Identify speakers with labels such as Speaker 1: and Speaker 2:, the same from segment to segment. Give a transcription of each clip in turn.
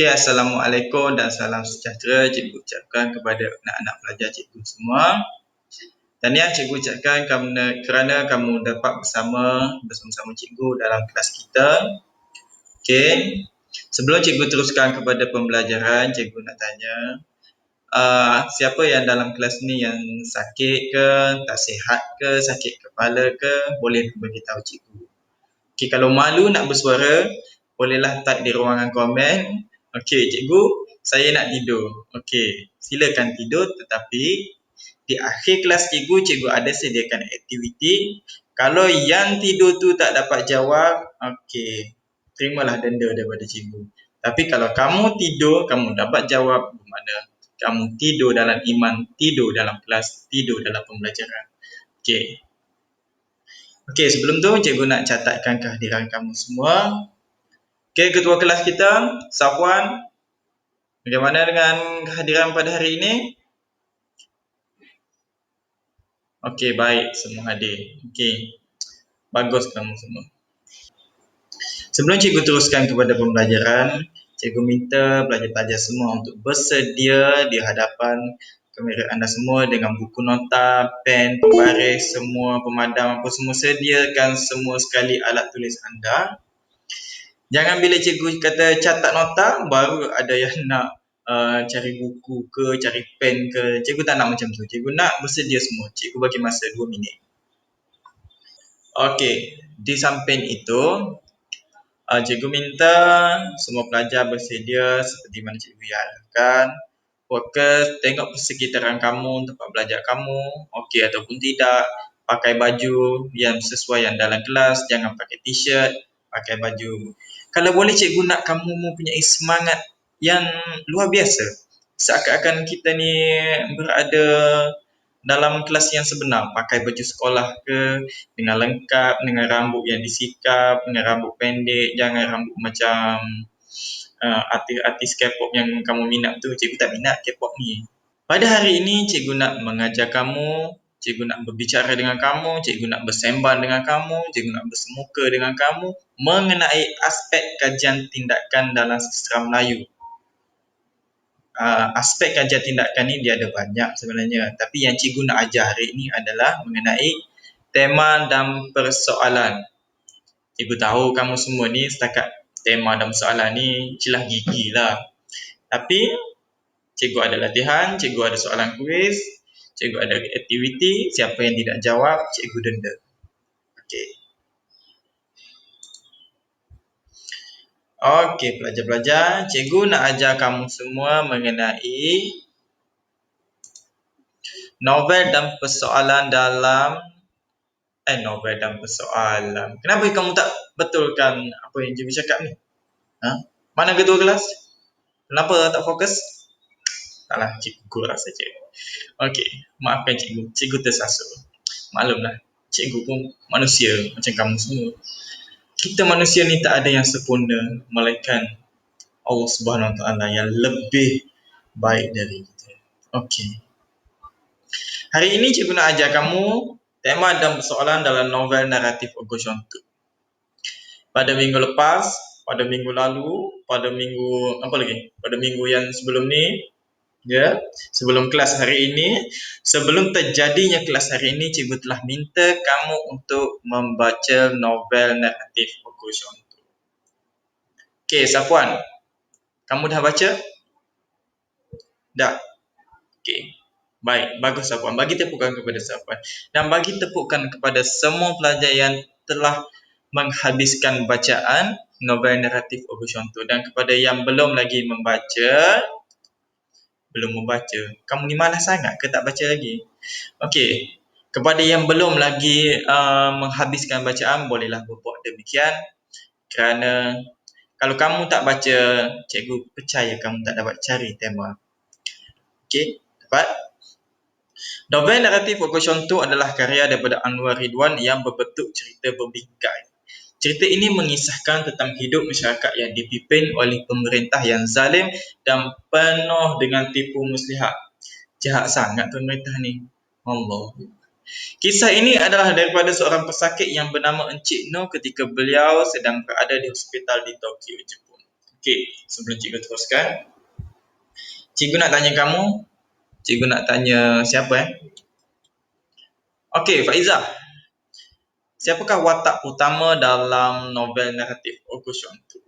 Speaker 1: Okey, Assalamualaikum dan salam sejahtera cikgu ucapkan kepada anak-anak pelajar cikgu semua. Tahniah cikgu ucapkan kerana kamu dapat bersama-sama cikgu dalam kelas kita. Okey, sebelum cikgu teruskan kepada pembelajaran, cikgu nak tanya, siapa yang dalam kelas ni yang sakit ke, tak sihat ke, sakit kepala ke, boleh beritahu cikgu. Okey, kalau malu nak bersuara, bolehlah type di ruangan komen. Okey, cikgu, saya nak tidur. Okey, silakan tidur, tetapi di akhir kelas cikgu ada sediakan aktiviti. Kalau yang tidur tu tak dapat jawab, okey, terimalah denda daripada cikgu. Tapi kalau kamu tidur, kamu dapat jawab, bermakna kamu tidur dalam iman, tidur dalam kelas, tidur dalam pembelajaran. Okey. Okey, sebelum tu cikgu nak catatkan kehadiran kamu semua. Okey, ketua kelas kita, Safwan. Bagaimana dengan kehadiran pada hari ini? Okey, baik, semua hadir. Okey, bagus kamu semua. Sebelum cikgu teruskan kepada pembelajaran, cikgu minta pelajar-pelajar semua untuk bersedia di hadapan kamera anda semua dengan buku nota, pen, pembaris, semua pemadam apa semua. Sediakan semua sekali alat tulis anda. Jangan bila cikgu kata catat nota, baru ada yang nak cari buku ke, cari pen ke. Cikgu tak nak macam tu. Cikgu nak bersedia semua. Cikgu bagi masa 2 minit. Okey, di samping itu, cikgu minta semua pelajar bersedia seperti mana cikgu arahkan. Fokus, tengok persekitaran kamu, tempat belajar kamu, okey ataupun tidak. Pakai baju yang sesuai yang dalam kelas, jangan pakai t-shirt, pakai baju. Kalau boleh cikgu nak kamu mempunyai semangat yang luar biasa. Seakan-akan kita ni berada dalam kelas yang sebenar. Pakai baju sekolah ke, dengan lengkap, dengan rambut yang disikap, dengan rambut pendek. Jangan rambut macam artis K-pop yang kamu minat tu. Cikgu tak minat K-pop ni. Pada hari ini cikgu nak mengajar kamu, cikgu nak berbicara dengan kamu, cikgu nak bersembang dengan kamu, cikgu nak bersemuka dengan kamu mengenai aspek kajian tindakan dalam sastra Melayu. Aspek kajian tindakan ni dia ada banyak sebenarnya, tapi yang cikgu nak ajar hari ini adalah mengenai tema dan persoalan. Cikgu tahu kamu semua ni setakat tema dan persoalan ni celah gigi lah. Tapi cikgu ada latihan, cikgu ada soalan kuis, cikgu ada aktiviti. Siapa yang tidak jawab, cikgu denda. Okey. Okey, pelajar-pelajar, cikgu nak ajar kamu semua mengenai novel dan persoalan dalam novel dan persoalan. Kenapa kamu tak betulkan apa yang cikgu cakap ni? Mana ketua kelas? Kenapa tak fokus? Taklah, cikgu kurang saja. Okey, maafkan cikgu. Cikgu tersasul. Maklumlah, cikgu pun manusia macam kamu semua. Kita manusia ni tak ada yang sempurna, melainkan Allah Subhanahu Wa Taala yang lebih baik dari kita. Okey. Hari ini cikgu nak ajar kamu tema dan persoalan dalam novel naratif Ogoshontu. Pada minggu lepas, pada minggu lalu, pada minggu yang sebelum ni, sebelum kelas hari ini, sebelum terjadinya kelas hari ini, cikgu telah minta kamu untuk membaca novel naratif Ogoshontu. Okey, Safwan, kamu dah baca? Dah? Okey, baik, bagus Safwan. Bagi tepukan kepada Safwan. Dan bagi tepukan kepada semua pelajar yang telah menghabiskan bacaan novel naratif Ogoshontu. Dan kepada yang belum lagi belum membaca. Kamu ni malas sangat ke tak baca lagi? Okey, kepada yang belum lagi menghabiskan bacaan, bolehlah berbuat demikian. Kerana kalau kamu tak baca, cikgu percaya kamu tak dapat cari tema. Okey, dapat? Novel naratif Ogoshontu adalah karya daripada Anwar Ridwan yang berbentuk cerita berbingkai. Cerita ini mengisahkan tentang hidup masyarakat yang dipimpin oleh pemerintah yang zalim dan penuh dengan tipu muslihat. Jahat sangat pemerintah ni. Allah. Kisah ini adalah daripada seorang pesakit yang bernama Encik Noh ketika beliau sedang berada di hospital di Tokyo, Jepun. Okey, sebelum cikgu teruskan, cikgu nak tanya kamu, cikgu nak tanya siapa? Okey, Faizah. Siapakah watak utama dalam novel naratif Ogoshontu?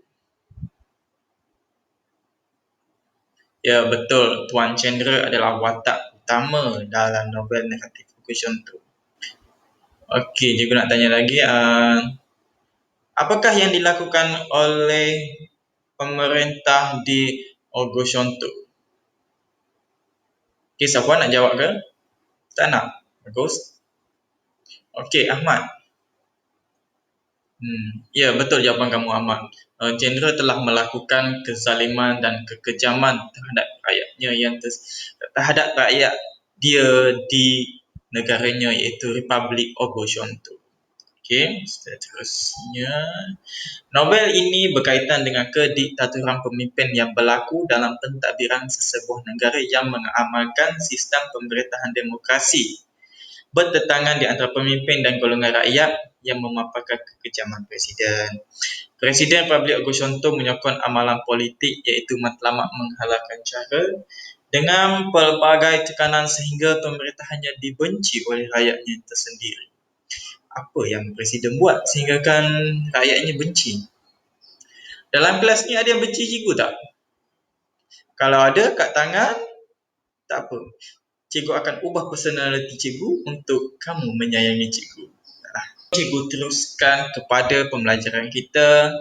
Speaker 1: Ya, betul. Tuan Chandra adalah watak utama dalam novel naratif Ogoshontu. Okey, cikgu nak tanya lagi. Apakah yang dilakukan oleh pemerintah di Ogoshontu? Okey, siapa nak jawab ke? Tak nak? Bagus. Okey, Ahmad. Ya, betul jawapan kamu, Ahmad. Jenderal telah melakukan kezaliman dan kekejaman terhadap rakyatnya terhadap rakyat dia di negaranya, iaitu Republik Ogoshontu. Okey, seterusnya. Novel ini berkaitan dengan kediktaturan pemimpin yang berlaku dalam pentadbiran sesebuah negara yang mengamalkan sistem pemerintahan demokrasi, bertentangan di antara pemimpin dan golongan rakyat yang memaparkan kekejaman presiden. Presiden Republik Ogoshontu menyokong amalan politik iaitu matlamat menghalalkan cara dengan pelbagai tekanan sehingga pemerintahannya dibenci oleh rakyatnya tersendiri. Apa yang presiden buat sehingga kan rakyatnya benci? Dalam kelas ni ada yang benci cikgu tak? Kalau ada kat tangan, tak apa. Cikgu akan ubah personaliti cikgu untuk kamu menyayangi cikgu. Cikgu teruskan kepada pembelajaran kita,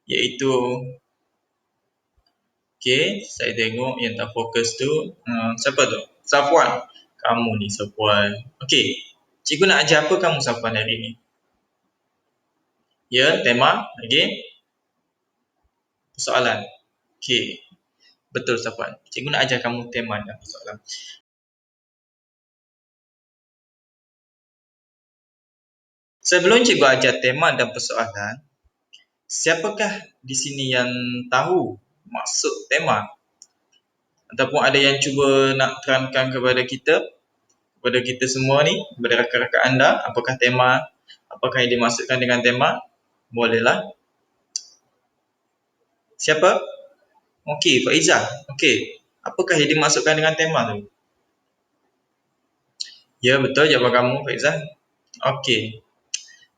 Speaker 1: iaitu okey, saya tengok yang tak fokus tu siapa tu? Safwan. Kamu ni Safwan. Okey, cikgu nak ajar apa kamu Safwan hari ni? Ya, tema lagi persoalan. Okey, betul Safwan. Cikgu nak ajar kamu tema dan persoalan. Sebelum cikgu ajar tema dan persoalan, siapakah di sini yang tahu maksud tema? Ataupun ada yang cuba nak terangkan kepada kita semua ni, kepada rakan-rakan anda, apakah tema, apakah yang dimaksudkan dengan tema? Bolehlah. Siapa? Okey, Faizah. Okey, apakah yang dimaksudkan dengan tema tu? Ya, betul jawapan kamu Faizah. Okey.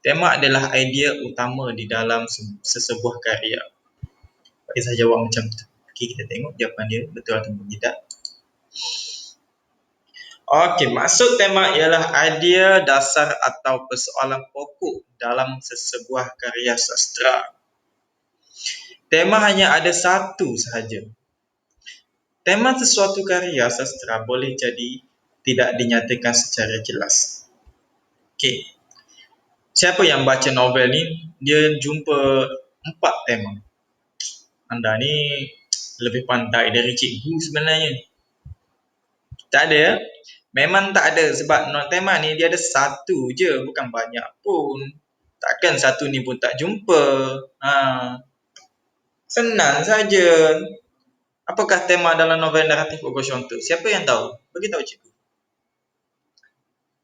Speaker 1: Tema adalah idea utama di dalam sesebuah karya. Faizah jawab macam tu. Okey, kita tengok jawapan dia betul atau tidak. Okey, maksud tema ialah idea dasar atau persoalan pokok dalam sesebuah karya sastra. Tema hanya ada satu sahaja. Tema sesuatu karya sastra boleh jadi tidak dinyatakan secara jelas. Okey. Siapa yang baca novel ni, dia jumpa 4 tema. Anda ni lebih pandai dari cikgu sebenarnya. Tak ada ya? Memang tak ada sebab tema ni dia ada satu je, bukan banyak pun. Takkan satu ni pun tak jumpa. Senang saja. Apakah tema dalam novel naratif Ogoshontu? Siapa yang tahu? Bagi tahu cikgu.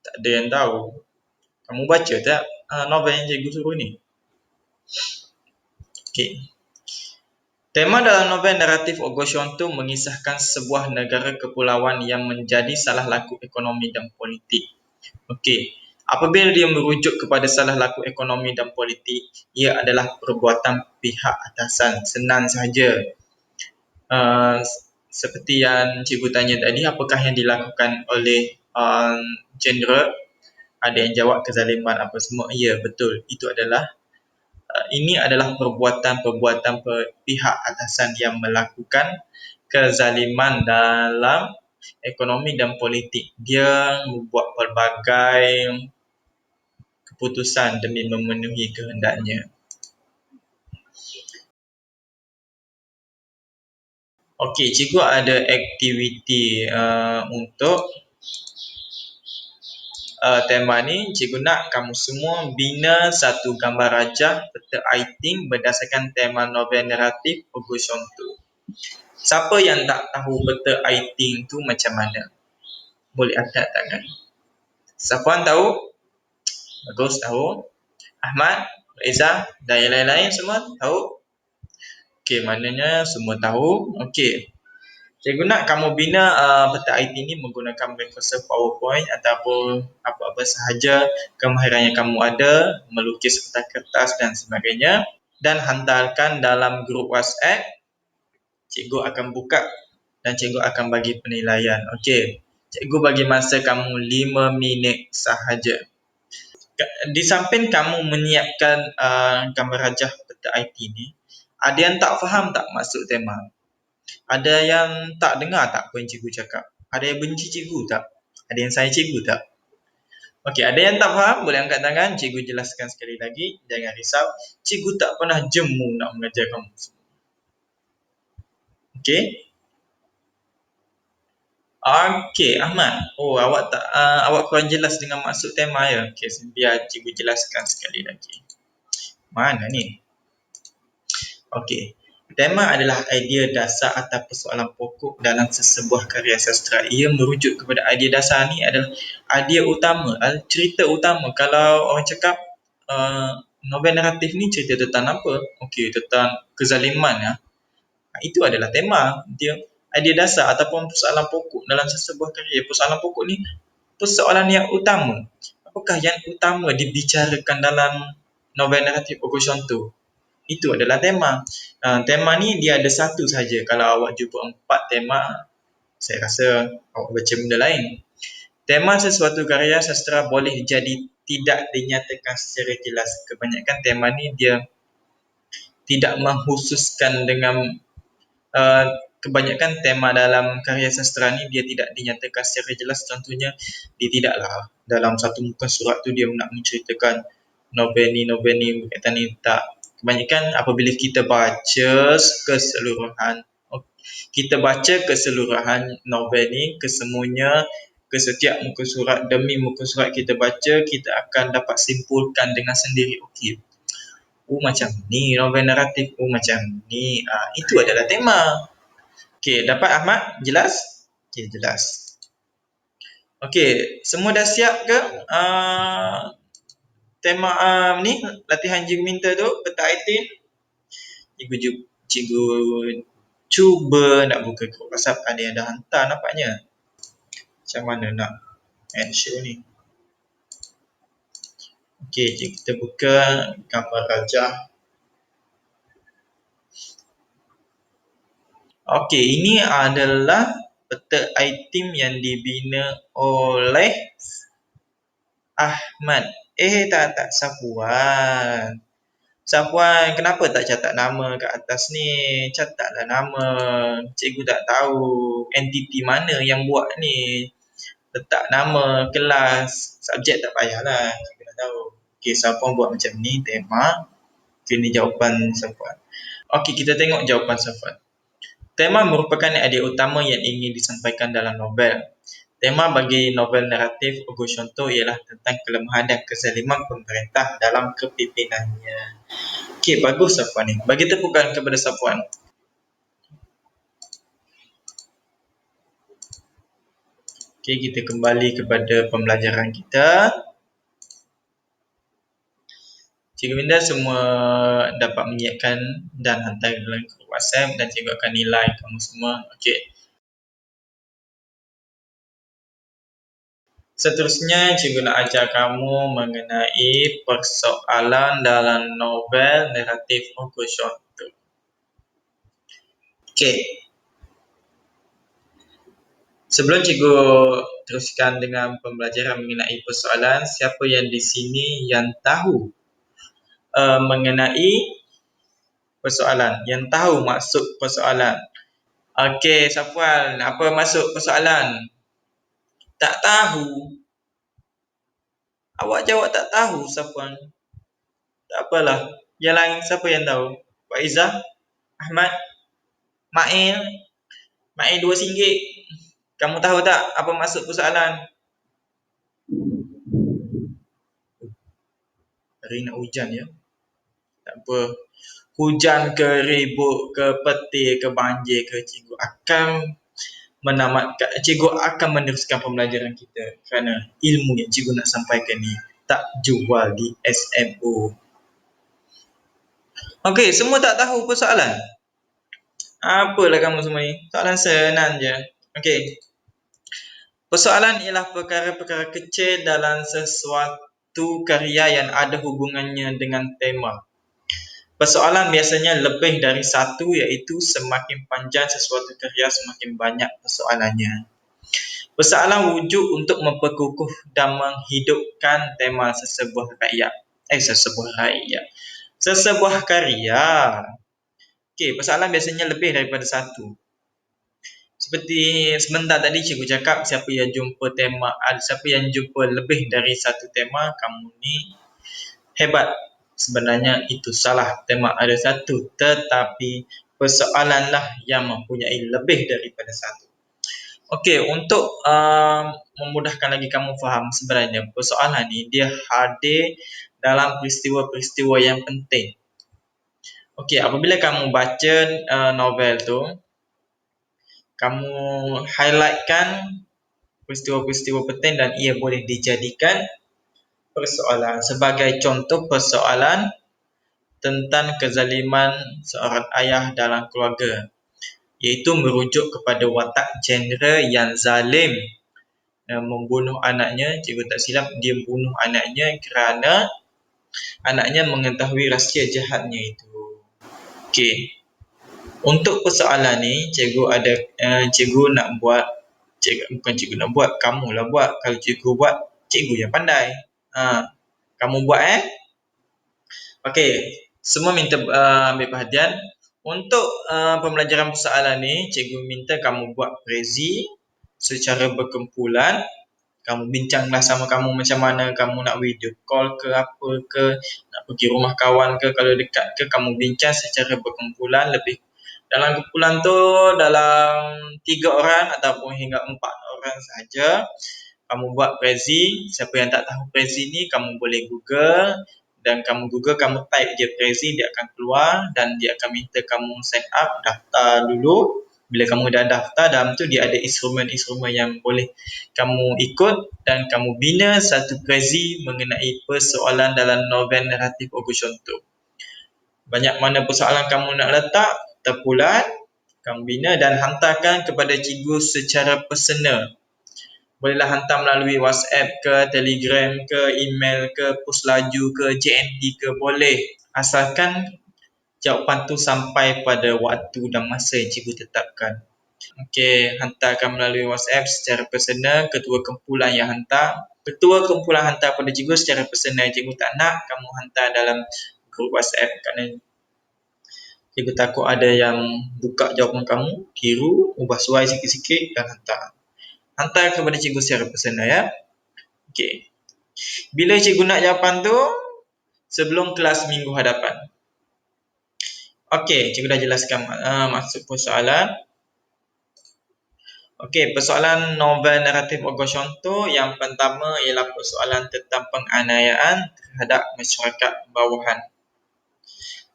Speaker 1: Tak ada yang tahu. Kamu baca tak novel yang cikgu suruh ni? Okey. Tema dalam novel naratif Ogoshontu mengisahkan sebuah negara kepulauan yang menjadi salah laku ekonomi dan politik. Okey, apabila dia merujuk kepada salah laku ekonomi dan politik, ia adalah perbuatan pihak atasan. Senang sahaja. Seperti yang cikgu tanya tadi, apakah yang dilakukan oleh jenderal? Ada yang jawab kezaliman apa semua. Ya, betul. Ini adalah perbuatan-perbuatan pihak atasan yang melakukan kezaliman dalam ekonomi dan politik. Dia membuat pelbagai keputusan demi memenuhi kehendaknya. Okey, cikgu ada aktiviti untuk tema ni. Cikgu nak kamu semua bina satu gambar rajah peta aiting berdasarkan tema novel naratif Ogoshontu. Siapa yang tak tahu peta aiting tu macam mana? Boleh angkat tangan. Safwan tahu? Bagus, tahu. Ahmad, Reza dan yang lain-lain semua tahu? Okey, maknanya semua tahu. Okey. Cikgu nak kamu bina peta IT ni menggunakan Microsoft PowerPoint ataupun apa-apa sahaja kemahiran yang kamu ada, melukis kertas-kertas dan sebagainya, dan hantarkan dalam grup WhatsApp. Cikgu akan buka dan cikgu akan bagi penilaian. Okey. Cikgu bagi masa kamu 5 minit sahaja. Di samping kamu menyiapkan gambar rajah peta IT ni, ada yang tak faham tak maksud tema? Ada yang tak dengar tak apa yang cikgu cakap? Ada yang benci cikgu tak? Ada yang sayang cikgu tak? Okey, ada yang tak faham boleh angkat tangan, cikgu jelaskan sekali lagi. Jangan risau, cikgu tak pernah jemu nak mengajar kamu. Okey? Okey, Ahmad. Oh, awak kurang jelas dengan maksud tema ya. Okey, biar cikgu jelaskan sekali lagi. Mana ni? Okey. Tema adalah idea dasar atau persoalan pokok dalam sesebuah karya sastera. Ia merujuk kepada idea dasar ni adalah idea utama, cerita utama. Kalau orang cakap novel naratif ni cerita tentang apa? Okey, tentang kezaliman ya. Itu adalah tema. Dia idea dasar ataupun persoalan pokok dalam sesebuah karya. Persoalan pokok ni persoalan yang utama. Apakah yang utama dibicarakan dalam novel naratif Auguste Comte? Itu adalah tema. Tema ni dia ada satu saja. Kalau awak jumpa 4 tema, saya rasa awak baca benda lain. Tema sesuatu karya sastera boleh jadi tidak dinyatakan secara jelas. Kebanyakan tema ni dia tidak mengkhususkan dengan kebanyakan tema dalam karya sastera ni dia tidak dinyatakan secara jelas. Contohnya, dia tidaklah dalam satu muka surat tu dia nak menceritakan novel ni berkaitan ni, tak. Kebanyakan apabila kita baca keseluruhan novel ni, kesemuanya, ke setiap muka surat demi muka surat kita baca, kita akan dapat simpulkan dengan sendiri. Okey, macam ni novel naratif, macam ni. Itu adalah tema. Okey, dapat Ahmad? Jelas? Okey, jelas. Okey, semua dah siap ke? Tema ni latihan cikgu minta tu peta item. Cikgu cuba nak buka grup WhatsApp, ada yang dah hantar nampaknya. Macam mana nak end show ni? Okey, kita buka gambar rajah. Okey, ini adalah peta item yang dibina oleh Ahmad. Tak, Safwan. Safwan, kenapa tak catat nama kat atas ni? Catatlah nama. Cikgu tak tahu entiti mana yang buat ni. Letak nama, kelas, subjek tak payahlah. Cikgu dah tahu. Okey, Safwan buat macam ni, tema. Okey, ni jawapan Safwan. Okey, kita tengok jawapan Safwan. Tema merupakan idea utama yang ingin disampaikan dalam novel. Tema bagi novel naratif Auguste Comte ialah tentang kelemahan dan kezaliman pemerintah dalam kepimpinannya. Okey, bagus Safwan ni. Bagi tepukan kepada Safwan. Okey, kita kembali kepada pembelajaran kita. Cikgu minta semua dapat menyiapkan dan hantar dalam grup WhatsApp dan cikgu akan nilai kamu semua. Okey. Seterusnya, cikgu nak ajar kamu mengenai persoalan dalam novel naratif Auguste Comte. Okey. Sebelum cikgu teruskan dengan pembelajaran mengenai persoalan, siapa yang di sini yang tahu mengenai persoalan, yang tahu maksud persoalan? Okey, Safwan, apa maksud persoalan? Tak tahu. Awak jawab tak tahu, Safwan. Tak apalah. Yang lain, siapa yang tahu? Pak Izzah? Ahmad? Mail? Mail RM2. Kamu tahu tak apa maksud persoalan? Hari nak hujan ya? Tak apa. Hujan ke, ribut ke, petir ke, banjir ke, cikgu akan meneruskan pembelajaran kita kerana ilmu yang cikgu nak sampaikan ni tak jual di SMO. Okey, semua tak tahu persoalan? Apalah kamu semua ni? Soalan senang je. Okey. Persoalan ialah perkara-perkara kecil dalam sesuatu karya yang ada hubungannya dengan tema. Persoalan biasanya lebih dari satu, iaitu semakin panjang sesuatu karya semakin banyak persoalannya. Persoalan wujud untuk memperkukuh dan menghidupkan tema sesebuah rakyat. Sesebuah karya. Okey, persoalan biasanya lebih daripada satu. Seperti sebentar tadi cikgu cakap, siapa yang jumpa lebih dari satu tema, kamu ni hebat. Sebenarnya itu salah. Tema ada satu, tetapi persoalanlah yang mempunyai lebih daripada satu. Okey, untuk memudahkan lagi kamu faham, sebenarnya persoalan ni dia hadir dalam peristiwa-peristiwa yang penting. Okey, apabila kamu baca novel tu, kamu highlightkan peristiwa-peristiwa penting dan ia boleh dijadikan persoalan. Sebagai contoh, persoalan tentang kezaliman seorang ayah dalam keluarga, iaitu merujuk kepada watak jendera yang zalim membunuh anaknya. Cikgu tak silap, dia bunuh anaknya kerana anaknya mengetahui rahsia jahatnya itu. Okey. Untuk persoalan ni, cikgu nak buat, bukan cikgu nak buat, kamulah buat. Kalau cikgu buat, cikgu yang pandai. Kamu buat Okey, semua minta ambil perhatian. Untuk pembelajaran persoalan ni, cikgu minta kamu buat prezi secara berkumpulan. Kamu bincanglah sama kamu macam mana kamu nak video call ke apa ke, nak pergi rumah kawan ke, kalau dekat ke, kamu bincang secara berkumpulan. Lebih dalam kumpulan tu, dalam 3 orang ataupun hingga 4 orang saja, kamu buat prezi. Siapa yang tak tahu prezi ni, kamu boleh Google, dan kamu Google, kamu type je prezi, dia akan keluar dan dia akan minta kamu set up, daftar dulu. Bila kamu dah daftar, dalam tu dia ada instrumen-instrumen yang boleh kamu ikut dan kamu bina satu prezi mengenai persoalan dalam novel naratif Ogo Contoh. Banyak mana persoalan kamu nak letak, terpulat, kamu bina dan hantarkan kepada cikgu secara personal. Bolehlah hantar melalui WhatsApp ke, Telegram ke, email ke, post laju ke, JNT ke, boleh. Asalkan jawapan tu sampai pada waktu dan masa yang cikgu tetapkan. Okey, hantarkan melalui WhatsApp secara personal. Ketua kumpulan yang hantar. Ketua kumpulan hantar pada cikgu secara personal. Cikgu tak nak kamu hantar dalam grup WhatsApp kerana cikgu takut ada yang buka jawapan kamu, tiru, ubah suai sikit-sikit dan hantar. Hantar kepada cikgu secara personal ya. Okey. Bila cikgu nak jawapan tu? Sebelum kelas minggu hadapan. Okey, cikgu dah jelaskan maksud persoalan. Okey, persoalan novel naratif Ogo Contoh yang pertama ialah persoalan tentang penganiayaan terhadap masyarakat bawahan.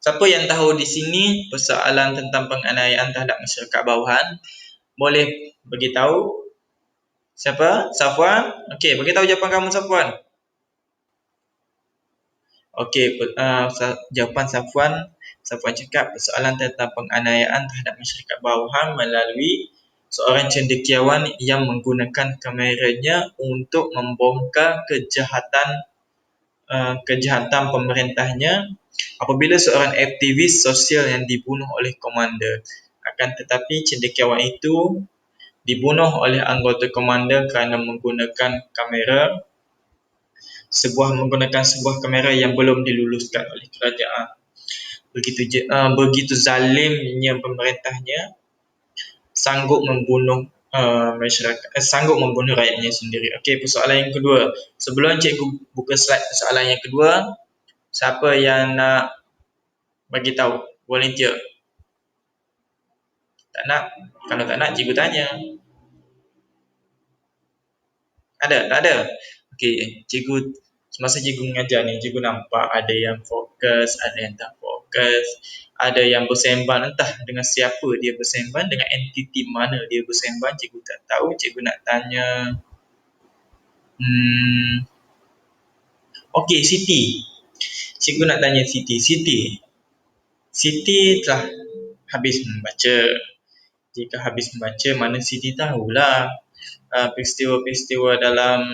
Speaker 1: Siapa yang tahu di sini persoalan tentang penganiayaan terhadap masyarakat bawahan? Boleh beritahu? Siapa? Safwan? Okey, beritahu jawapan kamu, Safwan. Okey, jawapan Safwan. Safwan cakap persoalan tentang penganiayaan terhadap masyarakat bawahan melalui seorang cendekiawan yang menggunakan kameranya untuk membongkar kejahatan pemerintahnya apabila seorang aktivis sosial yang dibunuh oleh komander. Akan tetapi cendekiawan itu dibunuh oleh anggota komander kerana menggunakan sebuah kamera yang belum diluluskan oleh kerajaan. Begitu zalimnya pemerintahnya, sanggup membunuh sanggup membunuh rakyatnya sendiri. Okey, persoalan yang kedua. Sebelum cikgu buka slide persoalan yang kedua, siapa yang nak bagi tahu? Volunteer. Tak nak? Kalau tak nak, cikgu tanya. Ada? Tak ada? Okey, semasa cikgu mengajar ni, cikgu nampak ada yang fokus, ada yang tak fokus, ada yang bersembang, entah dengan siapa dia bersembang, dengan entiti mana dia bersembang, cikgu tak tahu. Cikgu nak tanya Okey, Siti. Cikgu nak tanya Siti. Siti telah habis membaca. Jika habis membaca, mana Siti tahulah peristiwa-peristiwa dalam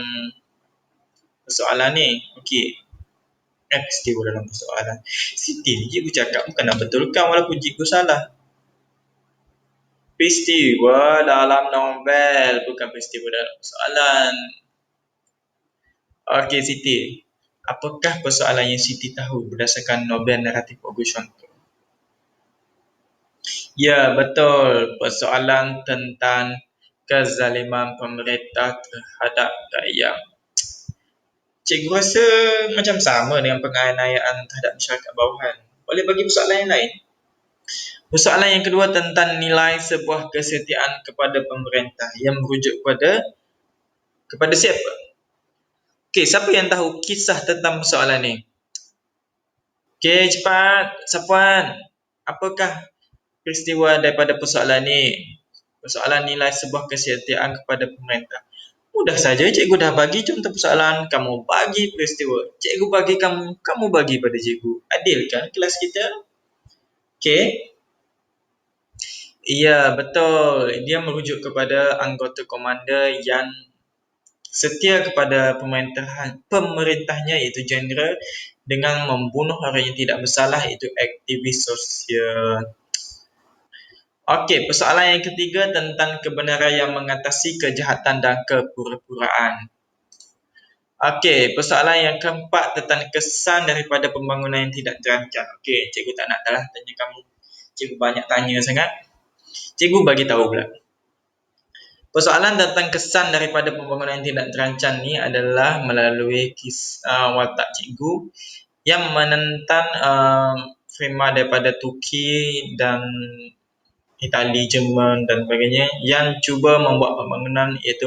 Speaker 1: persoalan ni. Okey. Peristiwa dalam persoalan. Siti ni cikgu cakap bukan nak betulkan walaupun cikgu salah. Peristiwa dalam novel, bukan peristiwa dalam persoalan. Okey Siti, apakah persoalan yang Siti tahu berdasarkan novel naratif August Contoh? Ya, betul. Persoalan tentang kezaliman pemerintah terhadap rakyat. Cikgu rasa macam sama dengan penganiayaan terhadap masyarakat bawahan. Boleh bagi persoalan yang lain? Persoalan yang kedua tentang nilai sebuah kesetiaan kepada pemerintah yang merujuk kepada siapa? Okey, siapa yang tahu kisah tentang persoalan ni? Okey, cepat. Safwan, apakah peristiwa daripada persoalan ni? Persoalan nilai sebuah kesetiaan kepada pemerintah. Mudah saja, cikgu dah bagi contoh persoalan, kamu bagi peristiwa. Cikgu bagi kamu bagi pada cikgu. Adil kan kelas kita? Okey. Ya, betul. Dia merujuk kepada anggota komander yang setia kepada pemerintahnya iaitu jeneral dengan membunuh orang yang tidak bersalah iaitu aktivis sosial. Okey, persoalan yang ketiga tentang kebenaran yang mengatasi kejahatan dan kepura-puraan. Okey, persoalan yang keempat tentang kesan daripada pembangunan yang tidak terancam. Okey, cikgu tak nak dah tanya kamu. Cikgu banyak tanya sangat. Cikgu bagi tahu pula. Persoalan tentang kesan daripada pembangunan yang tidak terancam ni adalah melalui watak cikgu yang menentang firma daripada Turki dan Itali, Jerman dan sebagainya yang cuba membuat pembangunan iaitu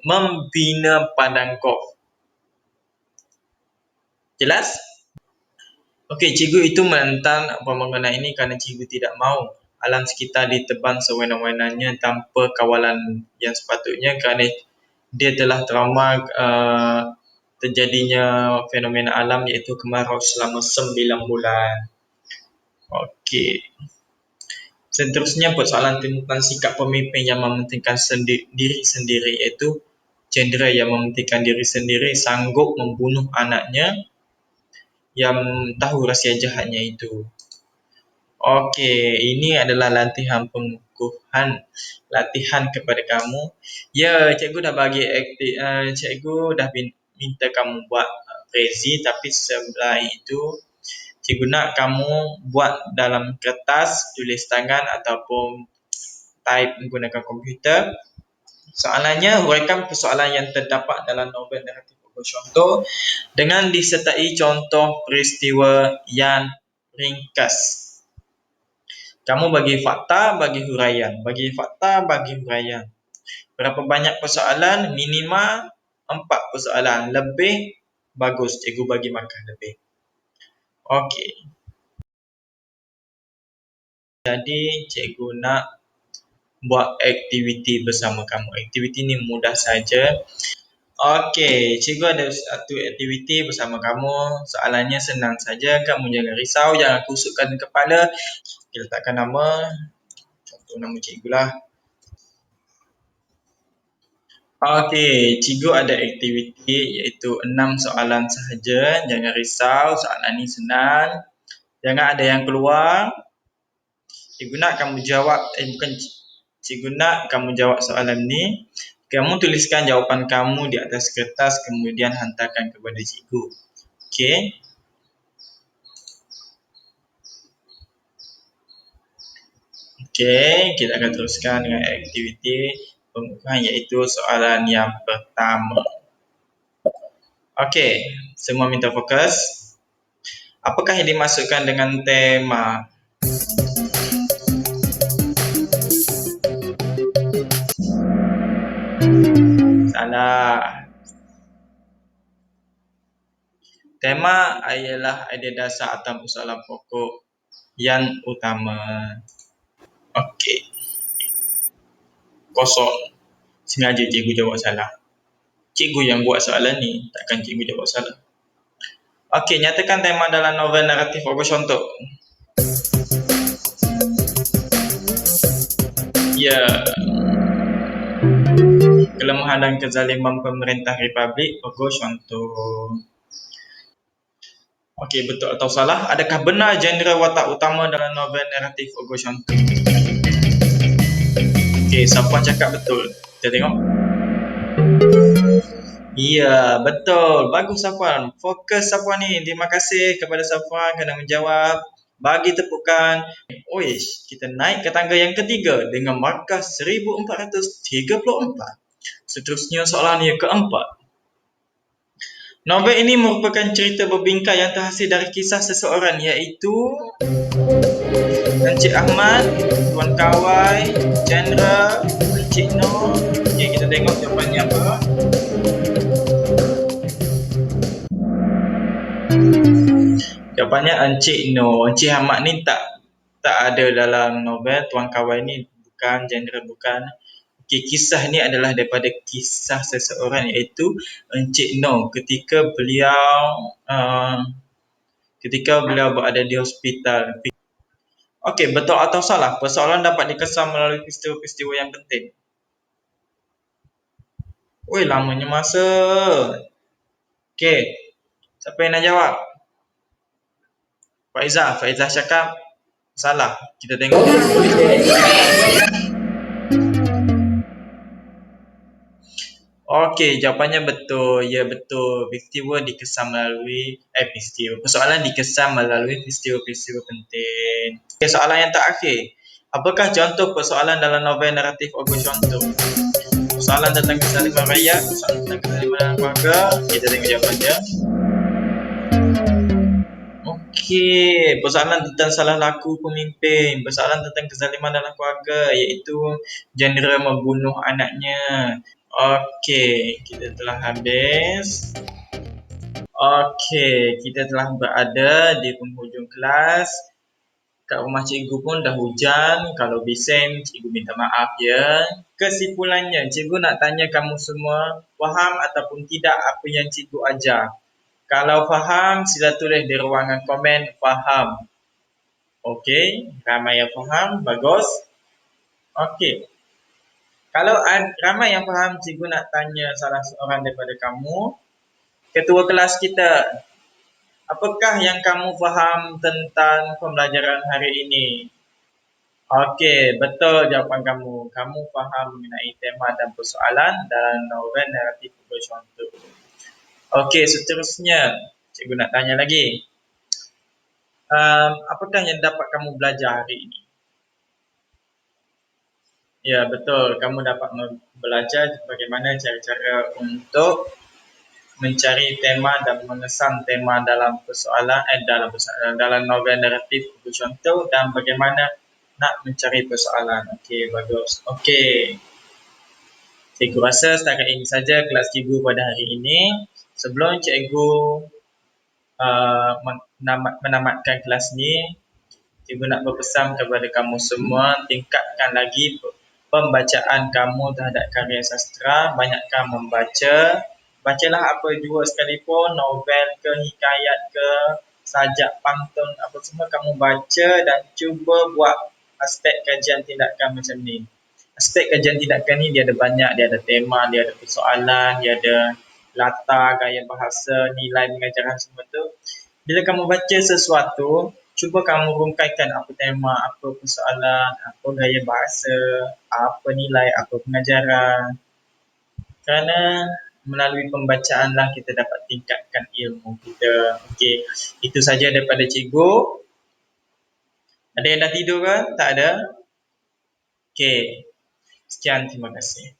Speaker 1: membina padang golf. Jelas? Okey, cikgu itu menentang pembangunan ini kerana cikgu tidak mahu alam sekitar ditebang sewenang-wenangnya tanpa kawalan yang sepatutnya kerana dia telah trauma terjadinya fenomena alam iaitu kemarau selama 9 bulan. Okey. Seterusnya persoalan tentang sikap pemimpin yang mementingkan diri sendiri iaitu jeneral yang mementingkan diri sendiri sanggup membunuh anaknya yang tahu rahsia jahatnya itu. Okey, ini adalah latihan pengukuhan, latihan kepada kamu. Ya, cikgu dah bagi cikgu dah minta kamu buat prezi tapi sebelah itu cikgu nak kamu buat dalam kertas, tulis tangan ataupun type menggunakan komputer. Soalannya, huraikan persoalan yang terdapat dalam novel naratif August Contoh dengan disertai contoh peristiwa yang ringkas. Kamu bagi fakta, bagi huraian. Bagi fakta, bagi huraian. Berapa banyak persoalan? Minima 4 persoalan. Lebih bagus, cikgu bagi markah lebih. Okey. Jadi, cikgu nak buat aktiviti bersama kamu. Aktiviti ni mudah saja. Okey, cikgu ada satu aktiviti bersama kamu. Soalannya senang saja. Kamu jangan risau, jangan kusutkan kepala. Kita letakkan nama. Contoh nama cikgu lah. Okey, cikgu ada aktiviti iaitu 6 soalan sahaja. Jangan risau, soalan ni senang. Jangan ada yang keluar. Cikgu nak kamu jawab, cikgu nak kamu jawab soalan ni. Kamu tuliskan jawapan kamu di atas kertas kemudian hantarkan kepada cikgu. Okey. Okey, kita akan teruskan dengan aktiviti pengukuhan iaitu soalan yang pertama. Okey, semua minta fokus. Apakah yang dimasukkan dengan tema? Salah. Tema ialah idea dasar atau persoalan pokok yang utama. Okey. Kosong. Sengaja cikgu jawab salah. Cikgu yang buat soalan ni, takkan cikgu jawab salah. Okey, nyatakan tema dalam novel naratif August Contoh. Ya, kelemahan dan kezaliman pemerintah Republik Ogo contoh. Okey, betul atau salah? Adakah benar genre watak utama dalam novel naratif Ogo contoh? Okey, siapa cakap betul? Kita tengok. Ya, betul. Bagus Safwan. Fokus Safwan ni. Terima kasih kepada Safwan kerana menjawab. Bagi tepukan. Oish, kita naik ke tangga yang ketiga dengan markah 1434. Seterusnya soalan yang keempat. Novel ini merupakan cerita berbingkai yang terhasil dari kisah seseorang iaitu Encik Ahmad, Tuan Kawai, Chandra, Encik Noh. Okay, kita tengok jawapannya apa. Jawapannya Encik Noh. Encik Ahmad ni tak ada dalam novel. Tuan Kawai ni bukan, genre bukan. Okay, kisah ni adalah daripada kisah seseorang iaitu Encik Noh ketika beliau berada di hospital. Okey, betul atau salah? Persoalan dapat dikesan melalui peristiwa-peristiwa yang penting. Oi, lamanya masa. Okey, siapa yang nak jawab? Faizah cakap salah. Kita tengok. Okey, jawapannya betul. Ya, betul. Persoalan dikesan melalui peristiwa-peristiwa penting. Okey, soalan yang terakhir. Apakah contoh persoalan dalam novel naratif Ogo contoh? Persoalan tentang kezaliman rakyat, persoalan tentang kezaliman keluarga. Kita tengok jawapannya. Okey, persoalan tentang salah laku pemimpin, persoalan tentang kezaliman dalam keluarga iaitu genre membunuh anaknya. Okey, kita telah habis. Okey, kita telah berada di penghujung kelas. Kat rumah cikgu pun dah hujan. Kalau bising, cikgu minta maaf ya. Kesimpulannya, cikgu nak tanya kamu semua faham ataupun tidak apa yang cikgu ajar. Kalau faham, sila tulis di ruangan komen faham. Okey, ramai yang faham, bagus. Okey. Kalau ramai yang faham, cikgu nak tanya salah seorang daripada kamu. Ketua kelas kita, apakah yang kamu faham tentang pembelajaran hari ini? Okey, betul jawapan kamu. Kamu faham mengenai tema dan persoalan dalam novel naratif contoh. Okey, seterusnya cikgu nak tanya lagi. Apakah yang dapat kamu belajar hari ini? Ya, betul. Kamu dapat belajar bagaimana cara-cara untuk mencari tema dan mengesan tema dalam dalam novel naratif contoh dan bagaimana nak mencari persoalan. Okey, bagus. Okey. Cikgu rasa setakat ini saja kelas cikgu pada hari ini. Sebelum cikgu menamatkan kelas ni, cikgu nak berpesan kepada kamu semua, tingkatkan lagi pembacaan kamu terhadap karya sastra, banyakkan membaca. Bacalah apa jua sekalipun, novel ke, hikayat ke, sajak, pantun, apa semua kamu baca dan cuba buat aspek kajian tindakan macam ni. Aspek kajian tindakan ni dia ada banyak, dia ada tema, dia ada persoalan, dia ada latar, gaya bahasa, nilai pengajaran semua tu. Bila kamu baca sesuatu, cuba kamu rungkaikan apa tema, apa persoalan, apa gaya bahasa, apa nilai, apa pengajaran. Kerana melalui pembacaanlah kita dapat tingkatkan ilmu kita. Okey, itu saja daripada cikgu. Ada yang dah tidur ke? Tak ada? Okey, sekian, terima kasih.